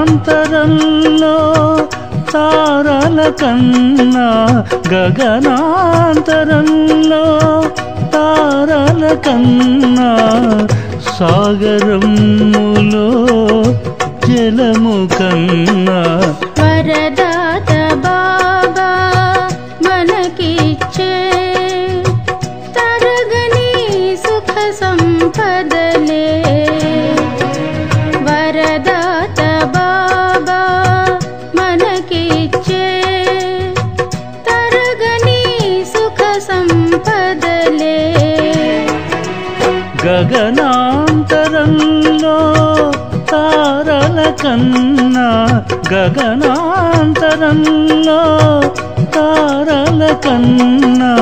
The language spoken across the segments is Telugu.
గగనాంతరంలో తారల కన్నా గగనాంతరంలో తారల కన్నా సాగరములో జలము కన్నా వరదాత బాబా మనకిచ్చే తరగని సుఖ సంపదలే వరదాత బాబా మనకిచ్చే తరగని సుఖ సంపదలే గగనాంతరంలో తారల కన్నా గగనాంతరంలో తారల కన్నా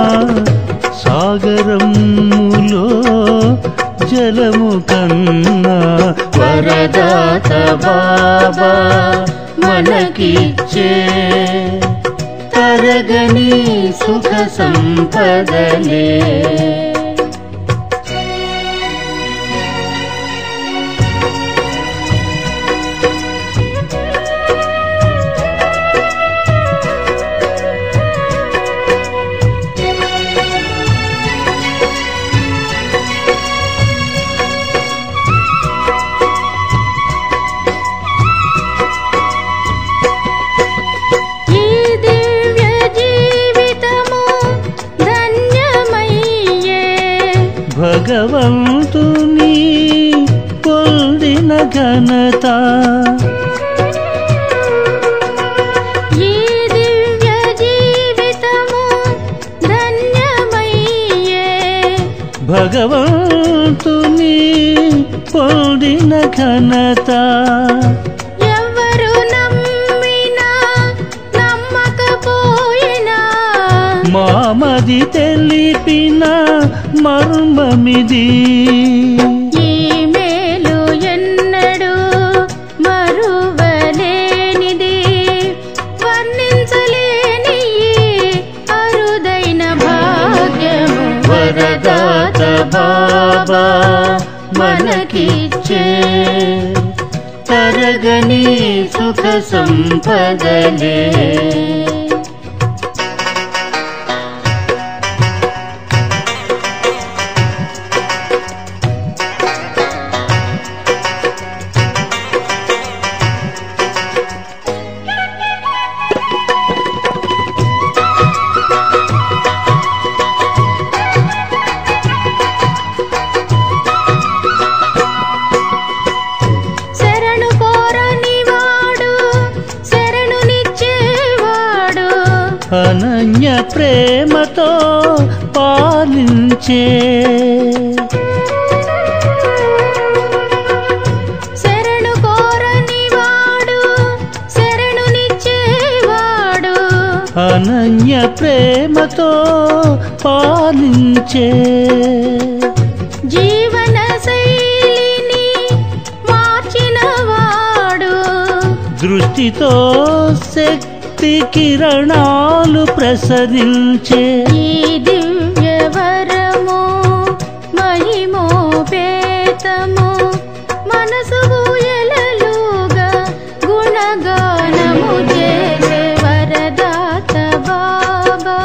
సాగరములో జలము కన్నా వరదాత బాబా మనకిచ్చే తరగని సుఖ సంపదలే భగవంతుని పొందిన ఘనత ఈ దివ్య జీవితము ధన్యమయ్యే భగవంతుని పొందిన ఘనత ఎవరు నమ్మినా నమ్మకపోయినా మామది తెలిపిన మర్మమిది ఈ మేలు ఎన్నడూ మరువలేనిది వర్ణించలేని అరుదైన భాగ్యము వరదాత బాబా మనకిచ్చే తరగని సుఖ సంపదలే అనన్య ప్రేమతో పాలించే శరణు కోరని వాడు శరణునిచ్చేవాడు అనన్య ప్రేమతో పాలించే జీవన శైలిని మార్చినవాడు దృష్టితో శక్తి కిరణాలు ప్రసరించే ఈ దివ్య వరము మహిమోపేతము మనసు ఊయలలుగా గుణగానము చేసే వరదాత బాబా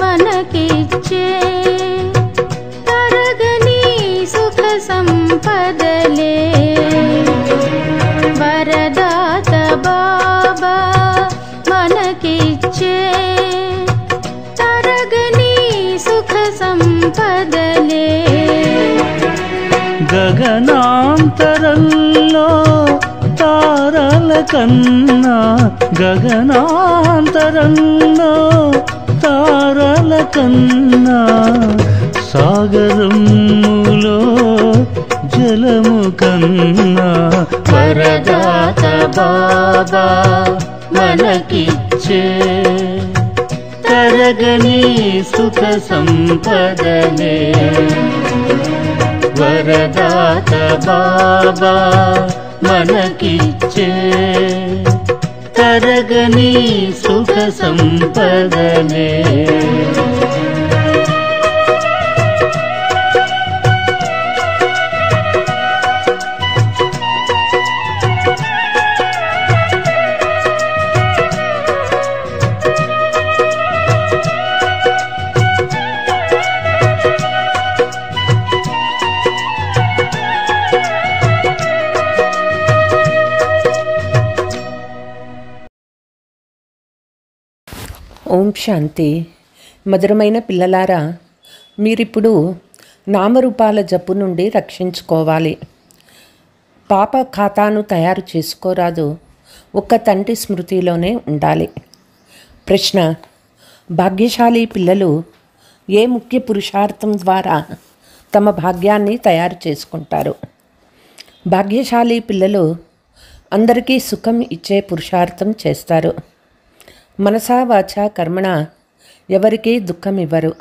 మనకిచ్చే తరగని సుఖ సంపదలే వరదాత బాబా మనకిచ్చే తరగని సుఖ సంపదలే. గగనాంతరంలో తారల కన్నా, గగనాంతరంలో తారల కన్నా, సాగరములో జలము కన్నా, వరదాత బాబా మనకిచ్చే తరగని సుఖ సంపదలే. వరదాత బాబా మనకిచ్చే తరగని సుఖ సంపదలే. ఓం శాంతి. మధురమైన పిల్లలారా, మీరిప్పుడు నామరూపాల జబ్బు నుండి రక్షించుకోవాలి. పాప ఖాతాను తయారు చేసుకోరాదు, ఒక్క తండ్రి స్మృతిలోనే ఉండాలి. ప్రశ్న: భాగ్యశాలి పిల్లలు ఏ ముఖ్య పురుషార్థం ద్వారా తమ భాగ్యాన్ని తయారు చేసుకుంటారు? భాగ్యశాలి పిల్లలు అందరికీ సుఖం ఇచ్చే పురుషార్థం చేస్తారు. మనసా వాచా కర్మణ ఎవరికీ దుఃఖం ఇవ్వరు,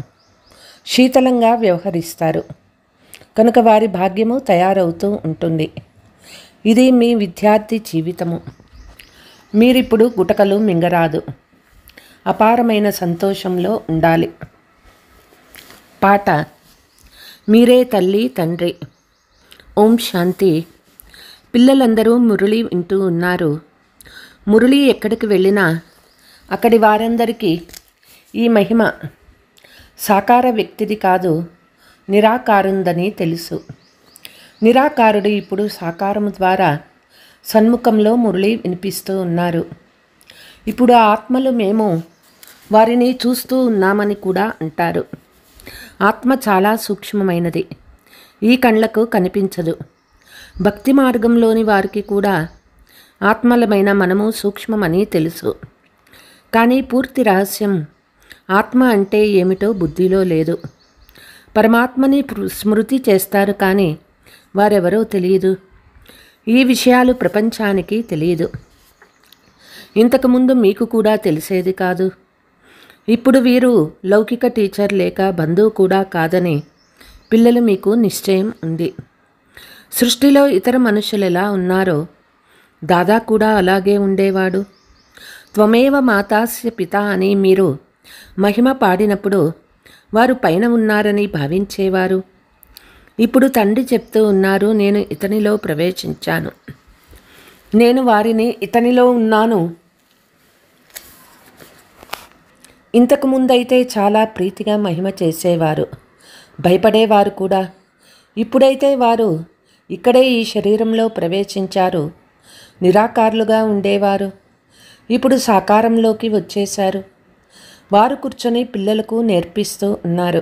శీతలంగా వ్యవహరిస్తారు. కనుక వారి భాగ్యము తయారవుతూ ఉంటుంది. ఇది మీ విద్యార్థి జీవితము. మీరిప్పుడు గుటకలు మింగరాదు, అపారమైన సంతోషంలో ఉండాలి. పాట: మీరే తల్లి తండ్రి. ఓం శాంతి. పిల్లలందరూ మురళి వింటూ ఉన్నారు. మురళి ఎక్కడికి వెళ్ళినా అక్కడి వారందరికీ ఈ మహిమ సాకార వ్యక్తిది కాదు, నిరాకారుందని తెలుసు. నిరాకారుడు ఇప్పుడు సాకారము ద్వారా సన్ముఖంలో మురళి వినిపిస్తూ ఉన్నారు. ఇప్పుడు ఆత్మలు మేము వారిని చూస్తూ ఉన్నామని కూడా అంటారు. ఆత్మ చాలా సూక్ష్మమైనది, ఈ కళ్ళకు కనిపించదు. భక్తి మార్గంలోని వారికి కూడా ఆత్మలమైన మనము సూక్ష్మమని తెలుసు. కానీ పూర్తి రహస్యం ఆత్మ అంటే ఏమిటో బుద్ధిలో లేదు. పరమాత్మని స్మృతి చేస్తారు, కానీ వారెవరో తెలియదు. ఈ విషయాలు ప్రపంచానికి తెలియదు. ఇంతకుముందు మీకు కూడా తెలిసేది కాదు. ఇప్పుడు వీరు లౌకిక టీచర్ లేక బంధువు కూడా కాదని పిల్లలు మీకు నిశ్చయం ఉంది. సృష్టిలో ఇతర మనుషులు ఎలా ఉన్నారో దాదా కూడా అలాగే ఉండేవాడు. త్వమేవ మాతాస్య పిత అని మీరు మహిమ పాడినప్పుడు వారు పైన ఉన్నారని భావించేవారు. ఇప్పుడు తండ్రి చెప్తూ ఉన్నారు, నేను ఇతనిలో ప్రవేశించాను, నేను వారిని ఇతనిలో ఉన్నాను. ఇంతకుముందైతే చాలా ప్రీతిగా మహిమ చేసేవారు, భయపడేవారు కూడా. ఇప్పుడైతే వారు ఇక్కడే ఈ శరీరంలో ప్రవేశించారు, నిరాకారులుగా ఉండేవారు. ఇప్పుడు సాకారంలోకి వచ్చేశారు. వారు కూర్చొని పిల్లలకు నేర్పిస్తూ ఉన్నారు.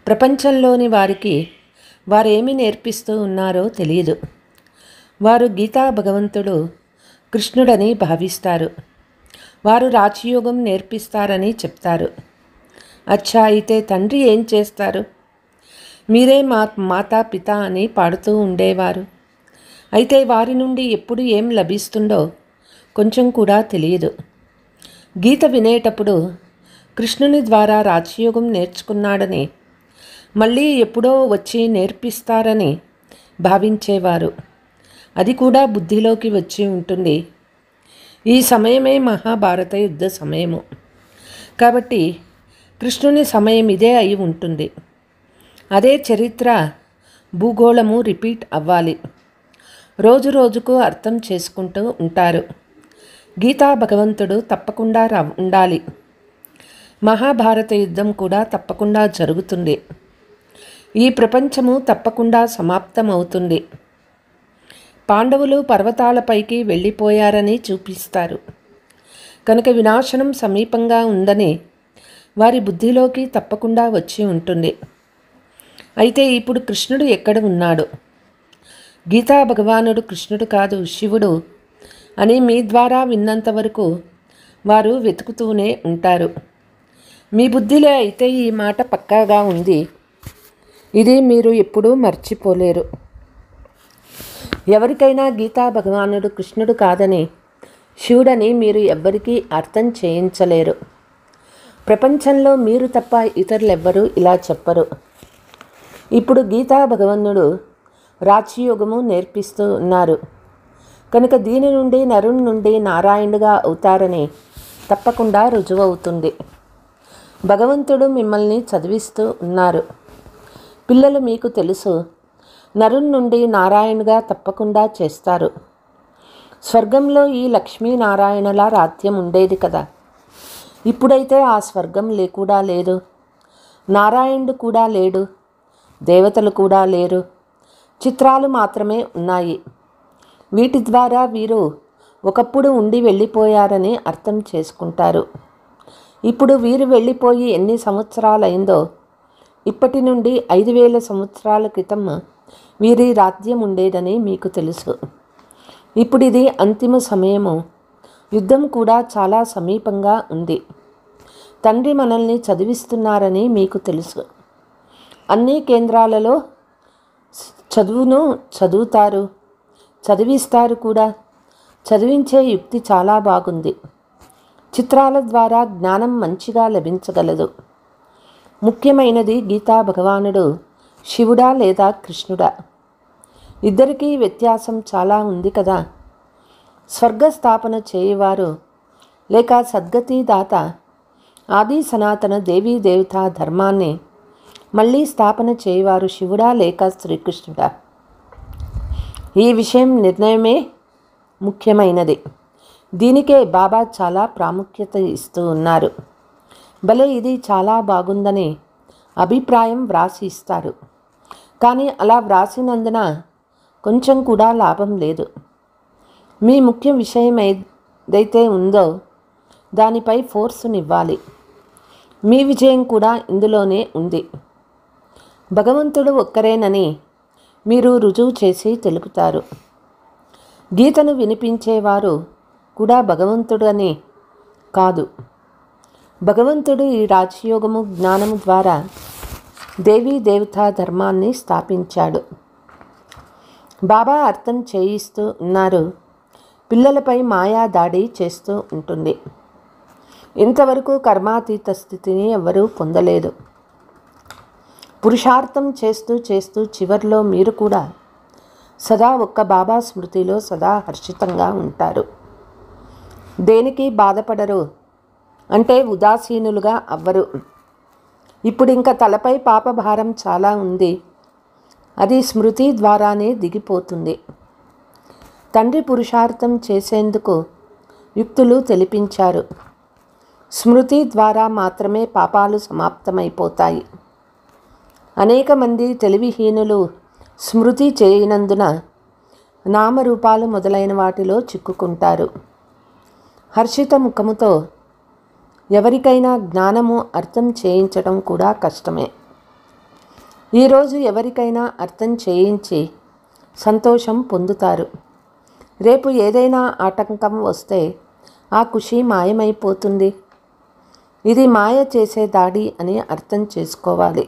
ప్రపంచంలోని వారికి వారేమి నేర్పిస్తూ ఉన్నారో తెలియదు. వారు గీతా భగవంతుడు కృష్ణుడని భావిస్తారు. వారు రాజయోగం నేర్పిస్తారని చెప్తారు. అచ్చా, అయితే తండ్రి ఏం చేస్తారు? మీరే మాతా పిత అని పాడుతూ ఉండేవారు. అయితే వారి నుండి ఎప్పుడు ఏం లభిస్తుందో కొంచెం కూడా తెలియదు. గీత వినేటప్పుడు కృష్ణుని ద్వారా రాజయోగం నేర్చుకున్నాడని, మళ్ళీ ఎప్పుడో వచ్చి నేర్పిస్తారని భావించేవారు. అది కూడా బుద్ధిలోకి వచ్చి ఉంటుంది. ఈ సమయమే మహాభారత యుద్ధ సమయము. కాబట్టి కృష్ణుని సమయం ఇదే అయి ఉంటుంది. అదే చరిత్ర భూగోళము రిపీట్ అవ్వాలి. రోజు రోజుకు అర్థం చేసుకుంటూ ఉంటారు. గీతా భగవంతుడు తప్పకుండా ఉండాలి. మహాభారత యుద్ధం కూడా తప్పకుండా జరుగుతుంది. ఈ ప్రపంచము తప్పకుండా సమాప్తమవుతుంది. పాండవులు పర్వతాలపైకి వెళ్ళిపోయారని చూపిస్తారు. కనుక వినాశనం సమీపంగా ఉందని వారి బుద్ధిలోకి తప్పకుండా వచ్చి ఉంటుంది. అయితే ఇప్పుడు కృష్ణుడు ఎక్కడ ఉన్నాడు? గీతా భగవానుడు కృష్ణుడు కాదు, శివుడు అని మీ ద్వారా విన్నంతవరకు వారు వెతుకుతూనే ఉంటారు. మీ బుద్ధిలో అయితే ఈ మాట పక్కాగా ఉంది. ఇది మీరు ఎప్పుడూ మర్చిపోలేరు. ఎవరికైనా గీతా భగవానుడు కృష్ణుడు కాదని, శివుడని మీరు ఎవ్వరికీ అర్థం చేయించలేరు. ప్రపంచంలో మీరు తప్ప ఇతరులెవ్వరూ ఇలా చెప్పరు. ఇప్పుడు గీతా భగవానుడు రాజయోగము నేర్పిస్తూ ఉన్నారు. కనుక దీని నుండి నరుని నుండి నారాయణుడుగా అవుతారని తప్పకుండా రుజువవుతుంది. భగవంతుడు మిమ్మల్ని చదివిస్తూ ఉన్నారు. పిల్లలు మీకు తెలుసు, నరుని నుండి నారాయణుగా తప్పకుండా చేస్తారు. స్వర్గంలో ఈ లక్ష్మీనారాయణల రాజ్యం ఉండేది కదా. ఇప్పుడైతే ఆ స్వర్గం కూడా లేదు, నారాయణుడు కూడా లేడు, దేవతలు కూడా లేరు, చిత్రాలు మాత్రమే ఉన్నాయి. వీటి ద్వారా వీరు ఒకప్పుడు ఉండి వెళ్ళిపోయారని అర్థం చేసుకుంటారు. ఇప్పుడు వీరు వెళ్ళిపోయి ఎన్ని సంవత్సరాలైందో, ఇప్పటి నుండి 5000 సంవత్సరాల క్రితం వీరి రాజ్యం ఉండేదని మీకు తెలుసు. ఇప్పుడు ఇది అంతిమ సమయము. యుద్ధం కూడా చాలా సమీపంగా ఉంది. తండ్రి మనల్ని చదివిస్తున్నారని మీకు తెలుసు. అన్ని కేంద్రాలలో చదువును చదువుతారు, చదివిస్తారు కూడా. చదివించే యుక్తి చాలా బాగుంది. చిత్రాల ద్వారా జ్ఞానం మంచిగా లభించగలదు. ముఖ్యమైనది గీతా భగవానుడు శివుడా లేదా కృష్ణుడా? ఇద్దరికీ వ్యత్యాసం చాలా ఉంది కదా. స్వర్గస్థాపన చేయవారు లేక సద్గతి దాత ఆది సనాతన దేవీ దేవతా ధర్మాన్ని మళ్ళీ స్థాపన చేయవారు శివుడా లేక శ్రీకృష్ణుడా? ఈ విషయం నిర్ణయమే ముఖ్యమైనది. దీనికే బాబా చాలా ప్రాముఖ్యత ఇస్తూ ఉన్నారు. భలే ఇది చాలా బాగుందని అభిప్రాయం వ్రాసి ఇస్తారు. కానీ అలా వ్రాసినందున కొంచెం కూడా లాభం లేదు. మీ ముఖ్య విషయం ఏదైతే ఉందో దానిపై ఫోర్సునివ్వాలి. మీ విజయం కూడా ఇందులోనే ఉంది. భగవంతుడు ఒక్కరేనని మీరు రుజువు చేసి తెలుపుతారు. గీతను వినిపించేవారు కూడా భగవంతుడు అని కాదు. భగవంతుడు ఈ రాజయోగము జ్ఞానము ద్వారా దేవీ దేవతా ధర్మాన్ని స్థాపించాడు. బాబా అర్థం చేయిస్తూ ఉన్నారు. పిల్లలపై మాయా దాడి చేస్తూ ఉంటుంది. ఇంతవరకు కర్మాతీత స్థితిని ఎవరూ పొందలేదు. పురుషార్థం చేస్తూ చేస్తూ చివరిలో మీరు కూడా సదా ఒక్క బాబా స్మృతిలో సదా హర్షితంగా ఉంటారు. దేనికి బాధపడరు, అంటే ఉదాసీనులుగా అవ్వరు. ఇప్పుడు ఇంకా తలపై పాపభారం చాలా ఉంది. అది స్మృతి ద్వారానే దిగిపోతుంది. తండ్రి పురుషార్థం చేసేందుకు యుక్తులు తెలిపించారు. స్మృతి ద్వారా మాత్రమే పాపాలు సమాప్తమైపోతాయి. అనేక మంది తెలివిహీనులు స్మృతి చేయనందున నామరూపాలు మొదలైన వాటిలో చిక్కుకుంటారు. హర్షిత ముఖముతో ఎవరికైనా జ్ఞానము అర్థం చేయించడం కూడా కష్టమే. ఈరోజు ఎవరికైనా అర్థం చేయించి సంతోషం పొందుతారు. రేపు ఏదైనా ఆటంకం వస్తే ఆ ఖుషి మాయమైపోతుంది. ఇది మాయ చేసే దాడి అని అర్థం చేసుకోవాలి.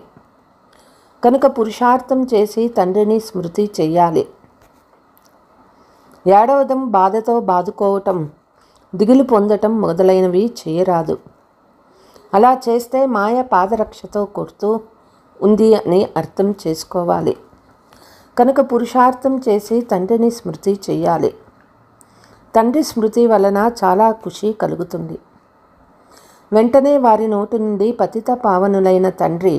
కనుక పురుషార్థం చేసి తండ్రిని స్మృతి చెయ్యాలి. ఏడవడం, బాధతో బాదుకోవటం, దిగులు పొందటం మొదలైనవి చేయరాదు. అలా చేస్తే మాయ పాదరక్షతో కొడుతూ ఉంది అని అర్థం చేసుకోవాలి. కనుక పురుషార్థం చేసి తండ్రిని స్మృతి చెయ్యాలి. తండ్రి స్మృతి వలన చాలా ఖుషి కలుగుతుంది. వెంటనే వారి నోటి నుండి పతిత పావనులైన తండ్రి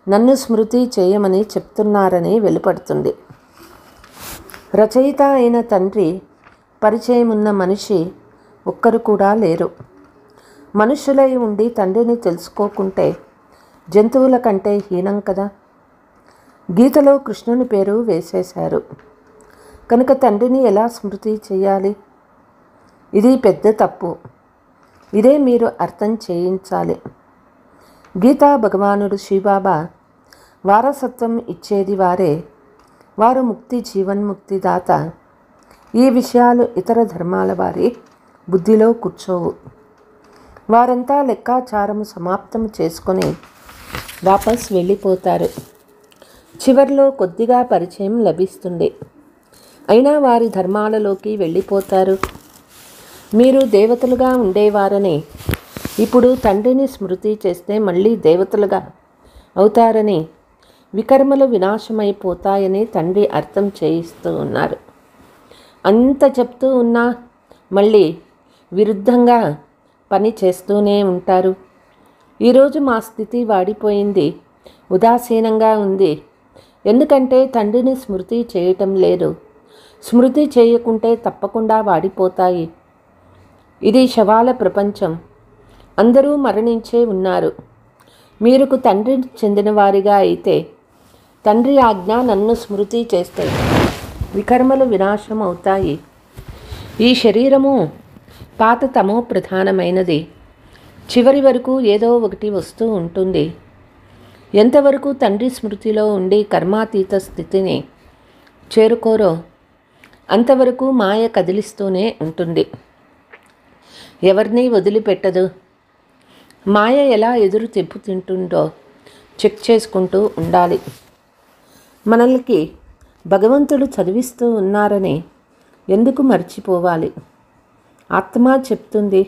నన్ను స్మృతి చేయమని చెప్తున్నారని వెలుపడుతుంది. రచయిత అయిన తండ్రి పరిచయం ఉన్న మనిషి ఒక్కరు కూడా లేరు. మనుషులై ఉండి తండ్రిని తెలుసుకోకుంటే జంతువుల కంటే హీనం కదా. గీతలో కృష్ణుని పేరు వేసేశారు. కనుక తండ్రిని ఎలా స్మృతి చేయాలి? ఇది పెద్ద తప్పు. ఇదే మీరు అర్థం చేయించాలి. గీతా భగవానుడు శ్రీబాబా వారసత్వం ఇచ్చేది వారే, వారు ముక్తి జీవన్ముక్తి దాత. ఈ విషయాలు ఇతర ధర్మాల వారి బుద్ధిలో కూర్చోవు. వారంతా లెక్కాచారము సమాప్తం చేసుకొని వాపస్ వెళ్ళిపోతారు. చివరిలో కొద్దిగా పరిచయం లభిస్తుంది, అయినా వారి ధర్మాలలోకి వెళ్ళిపోతారు. మీరు దేవతలుగా ఉండేవారని, ఇప్పుడు తండ్రిని స్మృతి చేస్తే మళ్ళీ దేవతలుగా అవుతారని, వికర్మలు వినాశమైపోతాయని తండ్రి అర్థం చేయిస్తూ ఉన్నారు. అంత చెప్తూ ఉన్నా మళ్ళీ విరుద్ధంగా పని చేస్తూనే ఉంటారు. ఈరోజు మా స్థితి వాడిపోయింది, ఉదాసీనంగా ఉంది. ఎందుకంటే తండ్రిని స్మృతి చేయటం లేదు. స్మృతి చేయకుంటే తప్పకుండా వాడిపోతాయి. ఇది శవాల ప్రపంచం. అందరూ మరణించే ఉన్నారు. మీరుకు తండ్రి చెందినవారిగా అయితే తండ్రి ఆజ్ఞ నన్ను స్మృతి చేస్తే వికర్మలు వినాశం అవుతాయి. ఈ శరీరము పాత తమో ప్రధానమైనది. చివరి వరకు ఏదో ఒకటి వస్తూ ఉంటుంది. ఎంతవరకు తండ్రి స్మృతిలో ఉండి కర్మాతీత స్థితిని చేరుకోరో అంతవరకు మాయ కదిలిస్తూనే ఉంటుంది, ఎవరిని వదిలిపెట్టదు. మాయ ఎలా ఎదురు తెప్పు తింటుందో చెక్ చేసుకుంటూ ఉండాలి. మనల్కి భగవంతుడు చదివిస్తూ ఉన్నారని ఎందుకు మర్చిపోవాలి? ఆత్మ చెప్తుంది,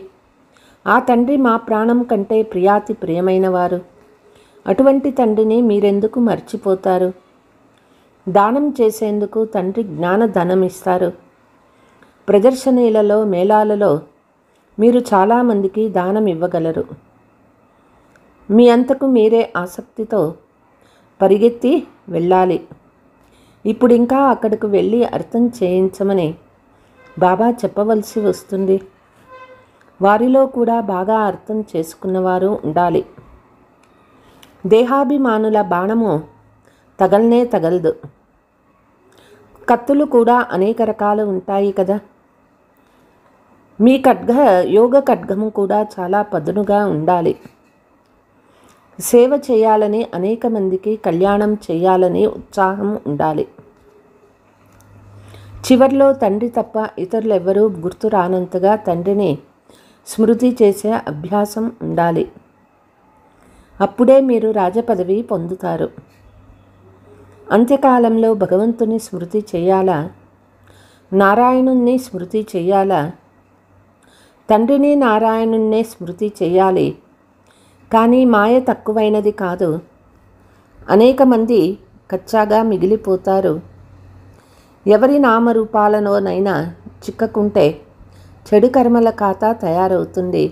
ఆ తండ్రి మా ప్రాణం కంటే ప్రియాతి ప్రియమైనవారు. అటువంటి తండ్రిని మీరెందుకు మర్చిపోతారు? దానం చేసేందుకు తండ్రి జ్ఞాన ధనం ఇస్తారు. ప్రదర్శనీలలో మేళాలలో మీరు చాలామందికి దానం ఇవ్వగలరు. మీ అంతకు మీరే ఆసక్తితో పరిగెత్తి వెళ్ళాలి. ఇప్పుడు ఇంకా అక్కడికి వెళ్ళి అర్థం చేయించమని బాబా చెప్పవలసి వస్తుంది. వారిలో కూడా బాగా అర్థం చేసుకున్నవారు ఉండాలి. దేహాభిమానుల బాణము తగలనే తగలదు. కత్తులు కూడా అనేక రకాలు ఉంటాయి కదా. మీ యోగ ఖడ్గము కూడా చాలా పదునుగా ఉండాలి. సేవ చేయాలని, అనేక మందికి కళ్యాణం చేయాలని ఉత్సాహం ఉండాలి. చివర్లో తండ్రి తప్ప ఇతరులెవ్వరూ గుర్తు రానంతగా తండ్రిని స్మృతి చేసే అభ్యాసం ఉండాలి. అప్పుడే మీరు రాజపదవి పొందుతారు. అంత్యకాలంలో భగవంతుని స్మృతి చేయాలా, నారాయణుణ్ణి స్మృతి చేయాలా? తండ్రిని నారాయణుణ్ణే స్మృతి చేయాలి. కానీ మాయ తక్కువైనది కాదు. అనేక మంది కచ్చాగా మిగిలిపోతారు. ఎవరి నామరూపాలలోనైనా చిక్కకుంటే చెడు కర్మల ఖాతా తయారవుతుంది.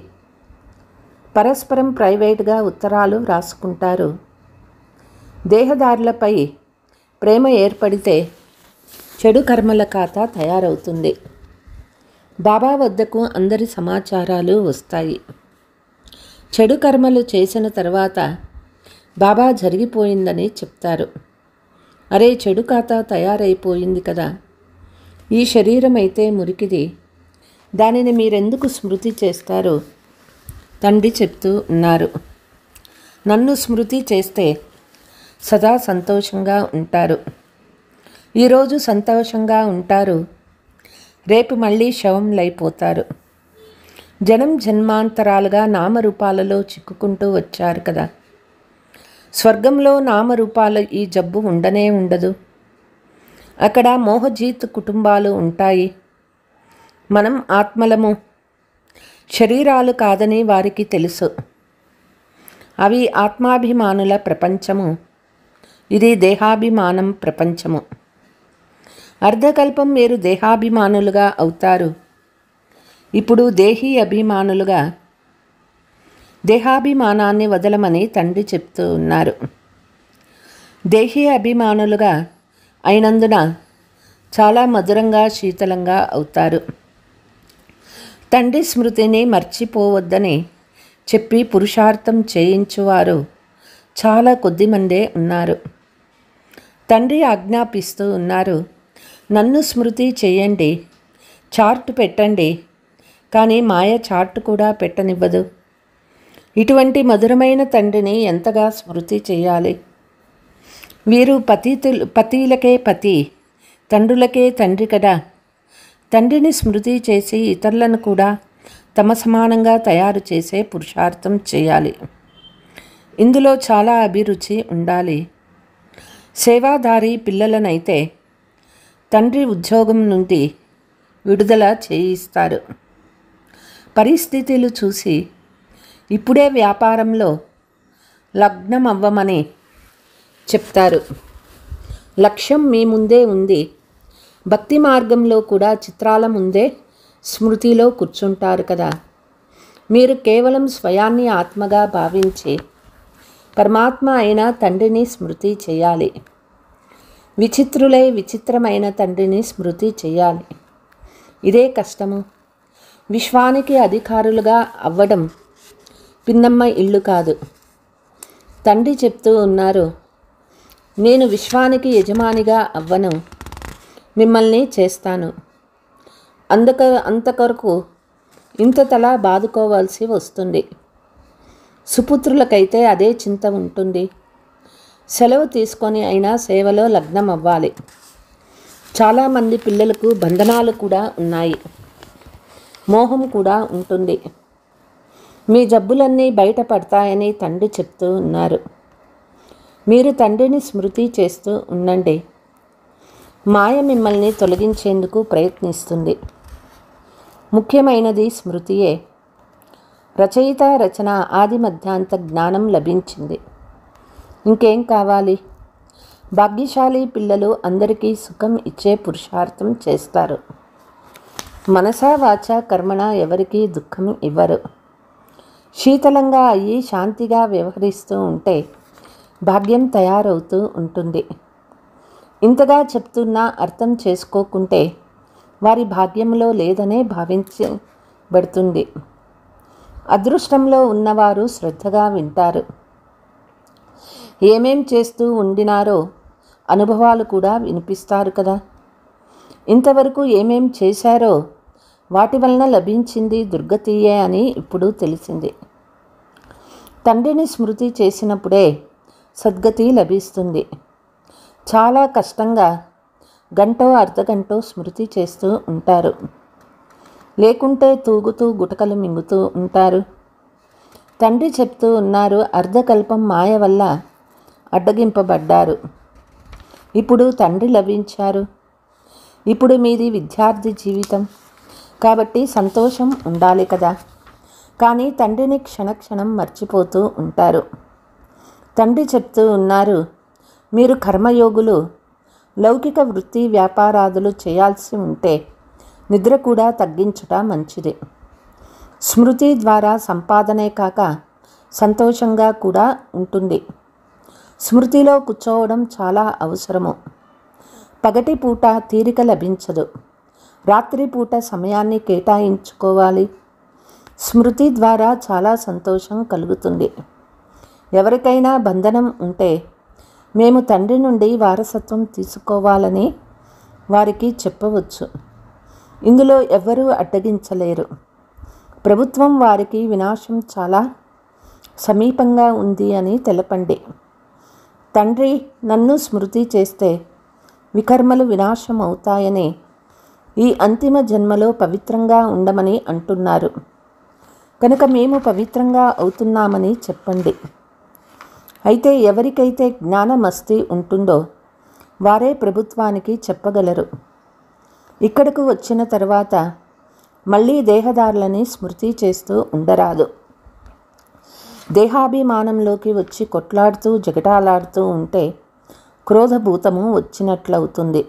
పరస్పరం ప్రైవేట్గా ఉత్తరాలు వ్రాసుకుంటారు. దేహదారులపై ప్రేమ ఏర్పడితే చెడు కర్మల ఖాతా తయారవుతుంది. బాబా వద్దకు అందరి సమాచారాలు వస్తాయి. చెడు కర్మలు చేసిన తర్వాత బాబా జరిగిపోయిందని చెప్తారు. అరే, చెడు ఖాతా తయారైపోయింది కదా, ఈ శరీరం అయితే మురికిది, దానిని మీరెందుకు స్మృతి చేస్తారు? తండ్రి చెప్తూ ఉన్నారు, నన్ను స్మృతి చేస్తే సదా సంతోషంగా ఉంటారు. ఈరోజు సంతోషంగా ఉంటారు, రేపు మళ్ళీ శవంలైపోతారు. జనం జన్మాంతరాలుగా నామరూపాలలో చిక్కుకుంటూ వచ్చారు కదా. స్వర్గంలో నామరూపాల ఈ జబ్బు ఉండనే ఉండదు. అక్కడ మోహజీత్ కుటుంబాలు ఉంటాయి. మనం ఆత్మలము, శరీరాలు కాదని వారికి తెలుసు. అవి ఆత్మాభిమానుల ప్రపంచము, ఇది దేహాభిమానం ప్రపంచము. అర్ధకల్పం మీరు దేహాభిమానులుగా అవుతారు. ఇప్పుడు దేహీ అభిమానులుగా, దేహాభిమానాన్ని వదలమని తండ్రి చెప్తూ ఉన్నారు. దేహీ అభిమానులుగా అయినందున చాలా మధురంగా శీతలంగా అవుతారు. తండ్రి స్మృతిని మర్చిపోవద్దని చెప్పి పురుషార్థం చేయించువారు చాలా కొద్దిమందే ఉన్నారు. తండ్రి ఆజ్ఞాపిస్తూ ఉన్నారు, నన్ను స్మృతి చేయండి, చార్ట్ పెట్టండి, కానీ మాయ చాటు కూడా పెట్టనివ్వదు. ఇటువంటి మధురమైన తండ్రిని ఎంతగా స్మృతి చేయాలి. వీరు పతీలకే పతి, తండ్రులకే తండ్రి కదా. తండ్రిని స్మృతి చేసి ఇతరులను కూడా తమ సమానంగా తయారు చేసే పురుషార్థం చేయాలి. ఇందులో చాలా అభిరుచి ఉండాలి. సేవాదారి పిల్లలనైతే తండ్రి ఉద్యోగం నుండి విడుదల చేయిస్తారు. పరిస్థితులు చూసి ఇప్పుడే వ్యాపారంలో లగ్నం అవ్వమని చెప్తారు. లక్ష్యం మీ ముందే ఉంది. భక్తి మార్గంలో కూడా చిత్రాల ముందే స్మృతిలో కూర్చుంటారు కదా. మీరు కేవలం స్వయాన్ని ఆత్మగా భావించి పరమాత్మ అయిన తండ్రిని స్మృతి చేయాలి. విచిత్రమైన తండ్రిని స్మృతి చేయాలి. ఇదే కష్టము. విశ్వానికి అధికారులుగా అవ్వడం పిన్నమ్మ ఇల్లు కాదు. తండ్రి చెప్తూ ఉన్నారు, నేను విశ్వానికి యజమానిగా అవ్వను, మిమ్మల్ని చేస్తాను. అంతకొరకు ఇంత తల బాదుకోవాల్సి వస్తుంది. సుపుత్రులకైతే అదే చింత ఉంటుంది. సెలవు తీసుకొని అయినా సేవలో లగ్నం అవ్వాలి. చాలామంది పిల్లలకు బంధనాలు కూడా ఉన్నాయి, మోహం కూడా ఉంటుంది. మీ జబ్బులన్నీ బయటపడతాయని తండ్రి చెప్తూ ఉన్నారు. మీరు తండ్రిని స్మృతి చేస్తూ ఉండండి. మాయ మిమ్మల్ని తొలగించేందుకు ప్రయత్నిస్తుంది. ముఖ్యమైనది స్మృతియే. రచయిత రచన ఆది మధ్యాంత జ్ఞానం లభించింది. ఇంకేం కావాలి? భాగ్యశాలి పిల్లలు అందరికీ సుఖం ఇచ్చే పురుషార్థం చేస్తారు. మనసా వాచ కర్మణ ఎవరికీ దుఃఖం ఇవ్వరు. శీతలంగా అయ్యి శాంతిగా వ్యవహరిస్తూ ఉంటే భాగ్యం తయారవుతూ ఉంటుంది. ఇంతగా చెప్తున్నా అర్థం చేసుకోకుంటే వారి భాగ్యంలో లేదనే భావించబడుతుంది. అదృష్టంలో ఉన్నవారు శ్రద్ధగా వింటారు. ఏమేం చేస్తూ ఉండినారో అనుభవాలు కూడా వినిపిస్తారు కదా. ఇంతవరకు ఏమేం చేశారో వాటి వలన లభించింది దుర్గతియే అని ఇప్పుడు తెలిసింది. తండ్రిని స్మృతి చేసినప్పుడే సద్గతి లభిస్తుంది. చాలా కష్టంగా గంటో అర్ధగంటో స్మృతి చేస్తూ ఉంటారు. లేకుంటే తూగుతూ గుటకలు మింగుతూ ఉంటారు. తండ్రి చెప్తూ ఉన్నారు, అర్ధకల్పం మాయ వల్ల అడ్డగింపబడ్డారు. ఇప్పుడు తండ్రి లభించారు. ఇప్పుడు మీది విద్యార్థి జీవితం కాబట్టి సంతోషం ఉండాలి కదా. కానీ తండ్రిని క్షణక్షణం మర్చిపోతూ ఉంటారు. తండ్రి చెప్తూ ఉన్నారు, మీరు కర్మయోగులు. లౌకిక వృత్తి వ్యాపారాదులు చేయాల్సి ఉంటే నిద్ర కూడా తగ్గించుట మంచిది. స్మృతి ద్వారా సంపాదనే కాక సంతోషంగా కూడా ఉంటుంది. స్మృతిలో కూర్చోవడం చాలా అవసరము. పగటిపూట తీరిక లభించదు. రాత్రిపూట సమయాన్ని కేటాయించుకోవాలి. స్మృతి ద్వారా చాలా సంతోషం కలుగుతుంది. ఎవరికైనా బంధనం ఉంటే మేము తండ్రి నుండి వారసత్వం తీసుకోవాలని వారికి చెప్పవచ్చు. ఇందులో ఎవ్వరూ అడ్డగించలేరు. ప్రభుత్వం వారికి వినాశం చాలా సమీపంగా ఉంది అని తెలపండి. తండ్రి నన్ను స్మృతి చేస్తే వికర్మలు వినాశం అవుతాయని ఈ అంతిమ జన్మలో పవిత్రంగా ఉండమని అంటున్నారు. కనుక మేము పవిత్రంగా అవుతున్నామని చెప్పండి. అయితే ఎవరికైతే జ్ఞానమస్తి ఉంటుందో వారే ప్రభుత్వానికి చెప్పగలరు. ఇక్కడకు వచ్చిన తర్వాత మళ్ళీ దేహదారులని స్మృతి చేస్తూ ఉండరాదు. దేహాభిమానంలోకి వచ్చి కొట్లాడుతూ జగడాలాడుతూ ఉంటే క్రోధభూతము వచ్చినట్లవుతుంది.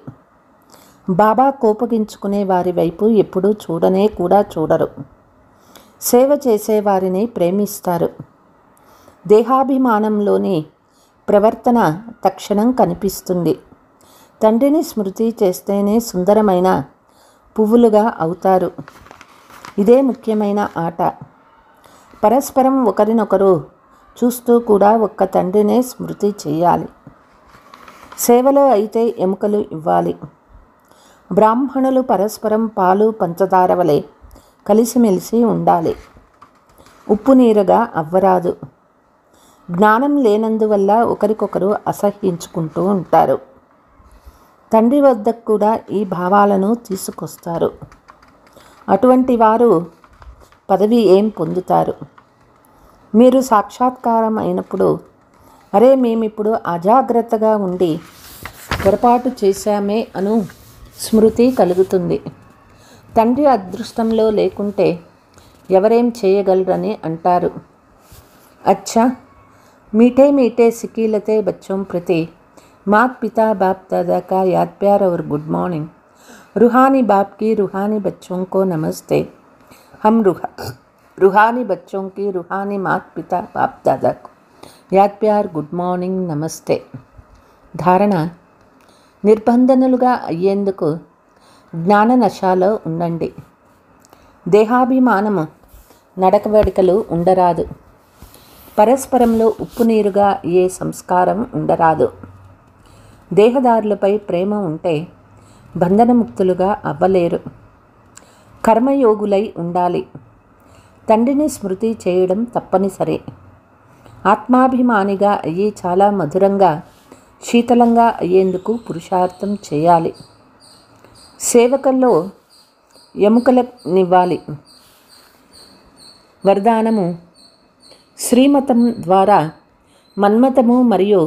బాబా కోపగించుకునే వారి వైపు ఎప్పుడూ చూడనే కూడా చూడరు. సేవ చేసేవారిని ప్రేమిస్తారు. దేహాభిమానంలోని ప్రవర్తన తక్షణం కనిపిస్తుంది. తండ్రిని స్మృతి చేస్తేనే సుందరమైన పువ్వులుగా అవుతారు. ఇదే ముఖ్యమైన ఆట. పరస్పరం ఒకరినొకరు చూస్తూ కూడా ఒక్క తండ్రినే స్మృతి చేయాలి. సేవలో అయితే ఎముకలు ఇవ్వాలి. బ్రాహ్మణులు పరస్పరం పాలు పంచదార వలె కలిసిమెలిసి ఉండాలి. ఉప్పు నీరుగా అవ్వరాదు. జ్ఞానం లేనందువల్ల ఒకరికొకరు అసహ్యించుకుంటూ ఉంటారు. తండ్రి వద్దకు కూడా ఈ భావాలను తీసుకొస్తారు. అటువంటి వారు పదవి ఏం పొందుతారు? మీరు సాక్షాత్కారం అయినప్పుడు అరే మేమిప్పుడు అజాగ్రత్తగా ఉండి పొరపాటు చేశామే అను స్మృతి కలుగుతుంది. తండ్రి అదృష్టంలో లేకుంటే ఎవరేం చేయగలరని అంటారు. అచ్చా मीठे मीठे सिकीलते बच्चों प्रति मात पिता बाप दादा का याद प्यार और गुड मॉर्निंग. रूहानी बाप की रूहानी बच्चों को नमस्ते. हम रूहानी बच्चों की रूहानी मात पिता बाप दादा को याद प्यार गुड మార్నింగ్ నమస్తే. ధారణ: నిర్బంధనులుగా అయ్యేందుకు జ్ఞాన నశాలో ఉండండి. దేహాభిమానము నడకవడికలు ఉండరాదు. పరస్పరంలో ఉప్పు నీరుగా అయ్యే సంస్కారం ఉండరాదు. దేహదారులపై ప్రేమ ఉంటే బంధనముక్తులుగా అవ్వలేరు. కర్మయోగులై ఉండాలి. తండ్రిని స్మృతి చేయడం తప్పనిసరి. ఆత్మాభిమానిగా అయ్యి చాలా మధురంగా శీతలంగా అయ్యేందుకు పురుషార్థం చేయాలి. సేవకుల్లో ఎముకలనివ్వాలి. వరదానము: శ్రీమతం ద్వారా మన్మతము మరియు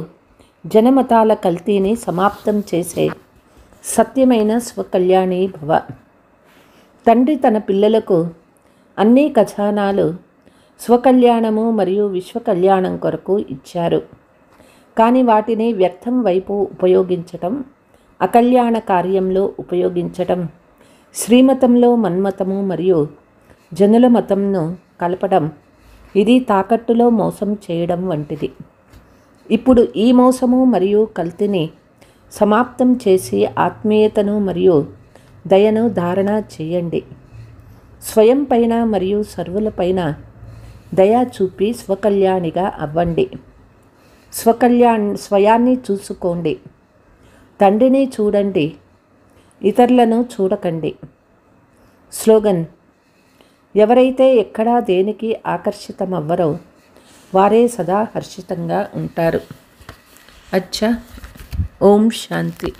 జనమతాల కల్తీని సమాప్తం చేసే సత్యమైన స్వకల్యాణి భవ. తండ్రి తన పిల్లలకు అన్ని ఖజానాలు స్వకల్యాణము మరియు విశ్వకల్యాణం కొరకు ఇచ్చారు. కానీ వాటిని వ్యర్థం వైపు ఉపయోగించటం, అకల్యాణ కార్యంలో ఉపయోగించటం, శ్రీమతంలో మన్మతము మరియు జనుల మతంను కలపడం, ఇది తాకట్టులో మోసం చేయడం వంటిది. ఇప్పుడు ఈ మోసము మరియు కల్తీని సమాప్తం చేసి ఆత్మీయతను మరియు దయను ధారణ చేయండి. స్వయం పైన మరియు సర్వులపైన దయ చూపి స్వకల్యాణిగా అవ్వండి. స్వయాన్ని చూసుకోండి. తండ్రిని చూడండి, ఇతరులను చూడకండి. స్లోగన్: ఎవరైతే ఎక్కడా దేనికి ఆకర్షితమవ్వరో వారే సదా హర్షితంగా ఉంటారు. అచ్చా. ఓం శాంతి.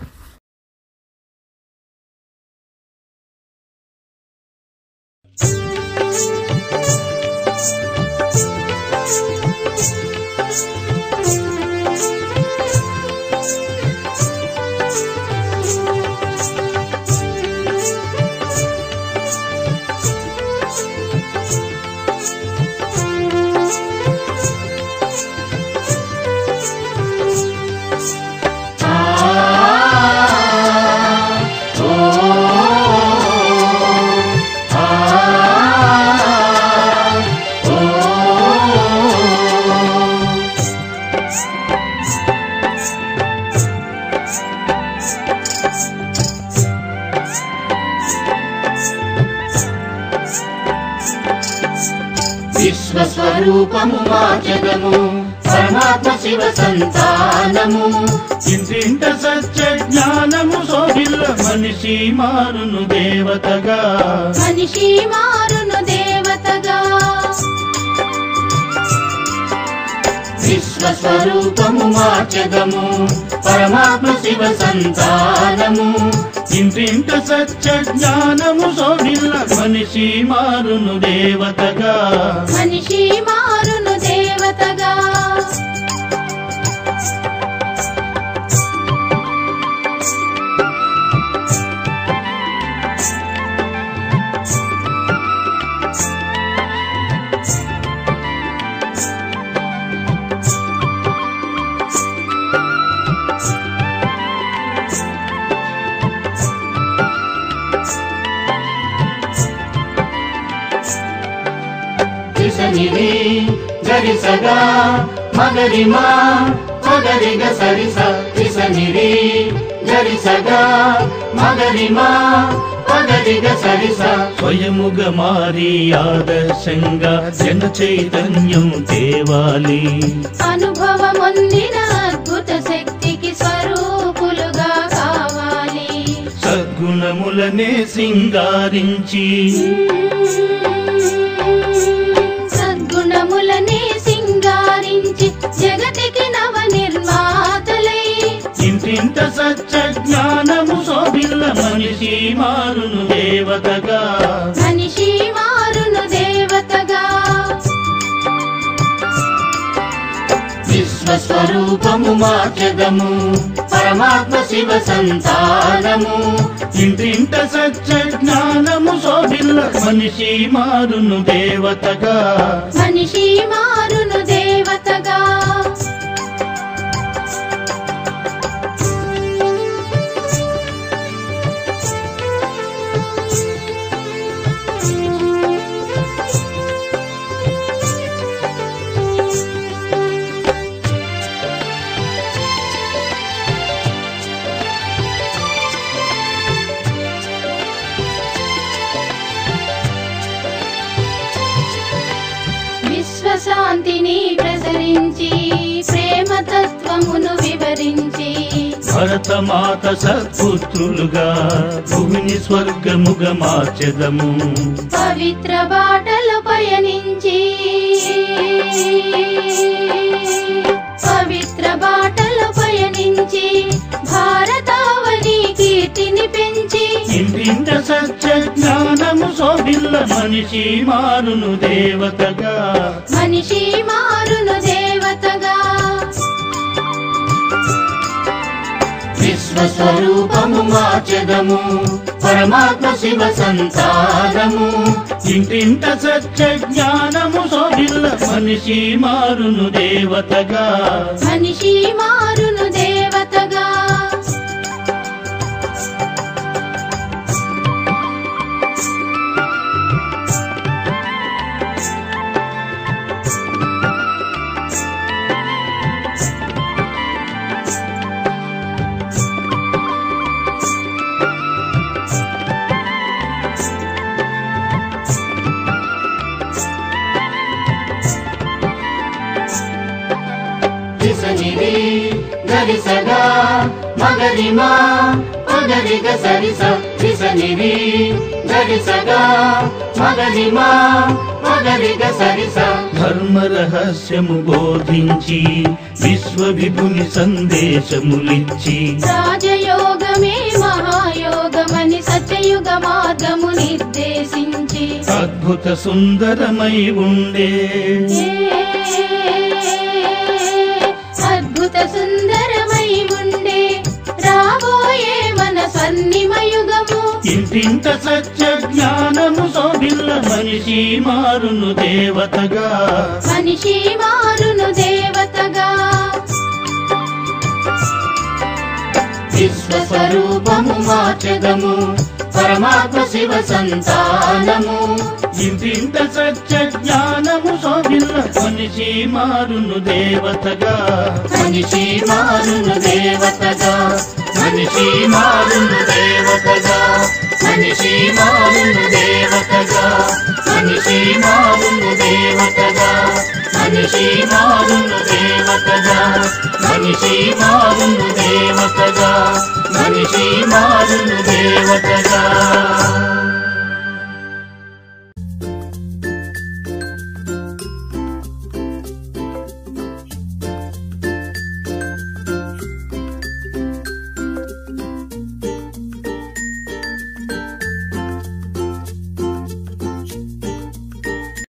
విశ్వస్వరూపము మా జగము పరమాత్మ శివ సంతానము. ఇంటింట సత్య జ్ఞానము శోభిల్ల మనిషి మారును దేవతగా. మనిషి మారును దేవతగా. విశ్వస్వరూపము మా జగము పరమాత్మ శివ సంతానము. ఇంటింట సత్య జ్ఞానము శోభిల్ల మనిషి మారును దేవతగా. మనిషి మారును దేవతగా. సనిరి గరిసగా మగరిమా మగరిగ సరిస సనిరి గరిసగా మగరిమా మగరిగ సరిస. స్వయముగ మారి ఆదర్శంగా జన చైతన్యం తేవాలి. అనుభవమొందిన అద్భుత శక్తికి స్వరూపులుగా కావాలి. సద్గుణముల సద్గుణములనే సింగారించి సద్గుణములనే సింగారించి జగతికి నవ నిర్మాతలై ఇంటింట సత్య జ్ఞానము శోభిల్ల మనిషి మారును దేవతగా మనిషి మారును దేవతగా విశ్వస్వరూపము మార్చెదము పరమాత్మ శివ సంతానము ఇంటింట సత్య జ్ఞానము శోభిల్ల మనిషి మారును దేవతగా మనిషి మారును దేవతగా విశ్వశాంతిని ప్రసరించి ప్రేమ తత్వమును వివరించి భరతమాత సత్పుత్రులుగా భూమిని స్వర్గముగా మార్చెదము పవిత్ర బాటలు పయనించి పవిత్ర బాటలు పయనించి భారతావని కీర్తిని పెంచి ఇంటింట సత్య జ్ఞానము శోభిల్ల మనిషి మారును దేవతగా మనిషి మారును దేవతగా విశ్వస్వరూపము మార్చెదము పరమాత్మ శివ సంతానము ఇంటింట సత్య జ్ఞానము శోభిల్ల మనిషి మారును దేవతగా మనిషి మారును దేవతగా దిశనిది గరిసగా మగరిమా పగరిగ సరిస దిశనిది గరిసగా మగరిమా పగరిగ సరిస ధర్మ రహస్యము బోధించి విశ్వ విభుని సందేశములిచ్చి రాజయోగమే మహాయోగమని సత్యయుగ మార్గము నిర్దేశించి అద్భుత సుందరమై ఉండే అద్భుత సుందరమై ఉండే రాబోయే మన స్వర్ణిమయుగము ఇంటింట సత్య జ్ఞానము శోభిల్ల మనిషి మారును దేవతగా మనిషి మారును దేవతగా విశ్వస్వరూపము మార్చెదము పరమాత్మ శివ సంతానము ఇంటింట సత్య జ్ఞానము శోభిల్ల మనిషి మారును దేవతగా మనిషి మారును దేవతగా మనిషి మారును దేవతగా మనిషి మారును దేవతగా మనిషి మారును దేవతగా మనిషి మారును దేవతగా మనిషి మారును దేవతగా మనిషి మారును దేవతగా